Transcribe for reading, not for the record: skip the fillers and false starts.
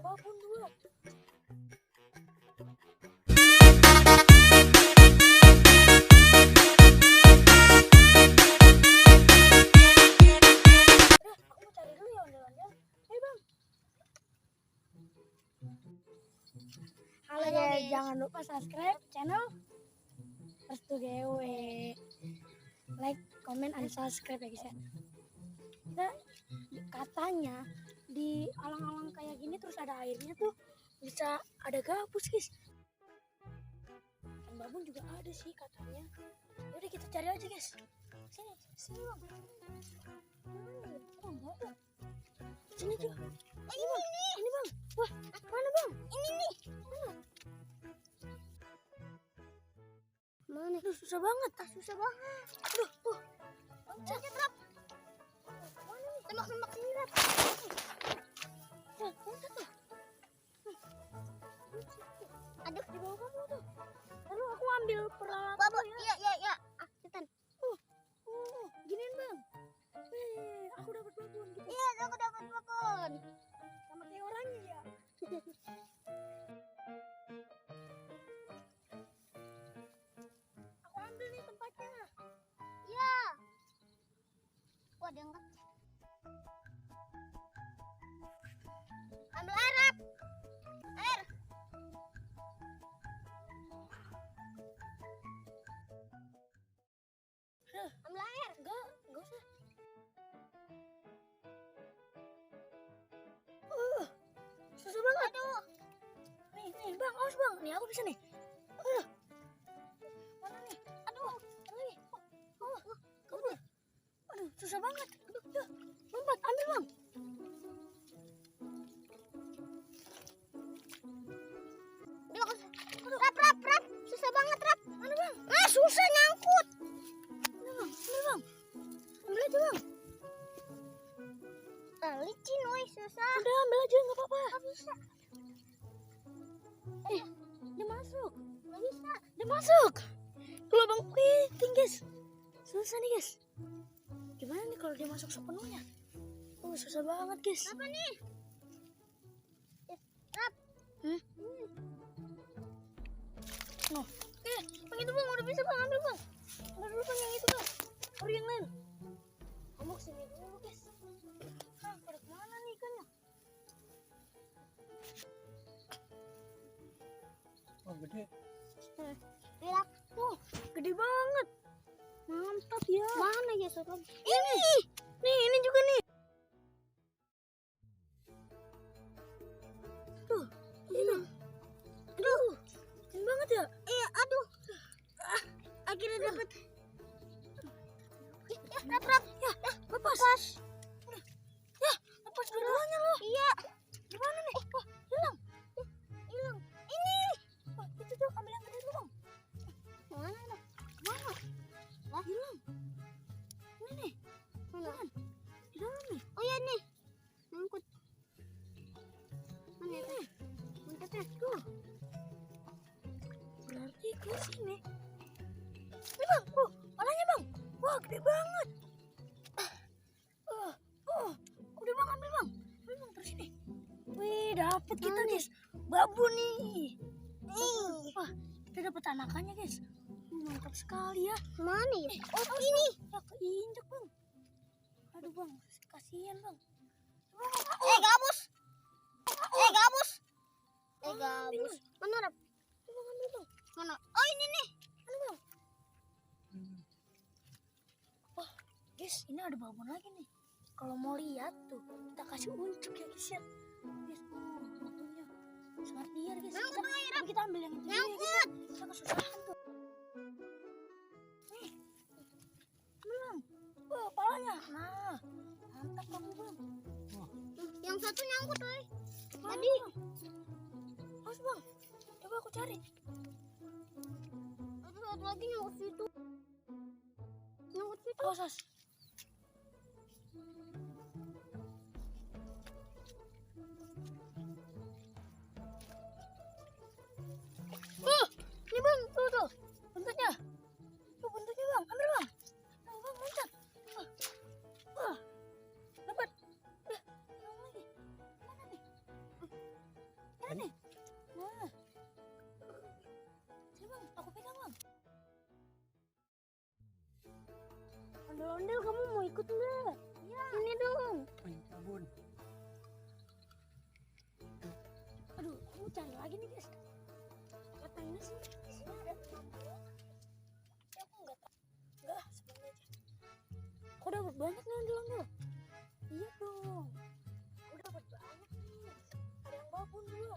babon dulu. Halo guys, jangan lupa subscribe channel Restu Gewe, like, comment, and subscribe ya guys ya. Kita katanya di alang-alang kayak gini terus ada airnya tuh bisa ada gabus guys. Dan babon juga ada sih katanya. Udah kita cari aja guys. Sini bang. Enggak ada. Sini juga. Ini bang. Wah, mana bang? Ini nih. Mana? Aduh, susah banget. Aduh, tuh. Loncat, Rap. Mana nih? Tembak sini, Rap. Wah, loncat tuh. Aduh, di bawah kamu tuh. Lalu aku ambil peralatan. Bapak, iya. Cetan. Giniin bang. Aku dapat babon gitu. Iya, aku dapat babon. Sama kayak orangnya ya. Aku ambil nih tempatnya. Iya. Wah, dia angkat. Ambil air, Rap. Air. Ambil air. Enggak usah. Susah banget. Aduh. Nih bang, awas bang. Nih aku bisa nih. Mana nih? Aduh. Lagi. Kabur. Aduh, susah banget. Aduh. Lompat, ambil bang. Rap. Susah banget, Rap. Mana bang? Susah nyangkut. Mana bang? Ambil bang. Ambil aja bang. Licin woi, susah. Udah ambil aja, nggak apa-apa. Nggak bisa. Dia masuk. Nggak bisa. Dia masuk. Kalau bang tinggi guys. Susah nih guys. Gimana nih kalau dia masuk sepenuhnya? Susah banget guys. Apa nih? Rap. Bang itu bang udah bisa bang, ambil bang. Ambil dulu bang yang itu bang. Baru yang lain. Kamu kesini dulu guys. Pada kemana nih ikannya? Oh gede. Lihat. Gede banget. Mantap ya. Mana ya sobat? Ini juga nih. Tuh, ini. Aduh, keren banget ya. Iya, aduh. Akhirnya dapat. Rap. Ya, lepas. Ya, lepas dua-duanya loh. Iya. Gimana nih? Wah, hilang. Ini. Wah, itu tuh ambil yang gede dulu bang. Mana? Wah, hilang. Ini nih. Mana? Di dalam nih. Oh iya nih. Ngangkut. Mana nih? Ngangkutnya tuh. Berarti ke sini. Ini bang, palanya bang. Wah, gede banget. Udah bang, ambil bang. Terus ini. Wih, dapet kita guys. Babon nih. Wah, kita dapat anakannya guys. Mantap sekali ya. Mana ya? Ini. Ya keinjek bang. Aduh bang, kasihan bang. Gabus. Mana Rap? Bang, ambil bang. Mana? Oh ini nih. Mana bang? Wah, guys, ini ada babon lagi nih. Kalau mau lihat tuh, kita kasih uncuk ya guys ya. Guys, babonnya sangat liar guys. Kita ambil yang itu. Nyangkut. Kita kesusahan tuh. Nih, ambil bang. Palanya. Nah, mantap kamu bang. Yang satu nyangkut woy. Tadi. Awas bang. Coba aku cari. Ada satu lagi nyangkut situ. Awas. Ini bang, tuh. Buntutnya. Tuh buntutnya bang, ambil bang. Bang, loncat. Dapat. Hilang lagi. Mana nih? Mana nih? Nah. Sini bang, aku pegang bang. Ondel-ondel, kamu mau ikut enggak? Iya. Sini dong. Main sabun. Aduh, kamu cari lagi nih guys. Katanya sih di sini ada 60. Tapi aku nggak tahu. Enggak, sebenarnya aja. Aku dapat banyak nih ondel-ondel. Iya dong. Aku dapat banyak nih. Ada yang babon dulu.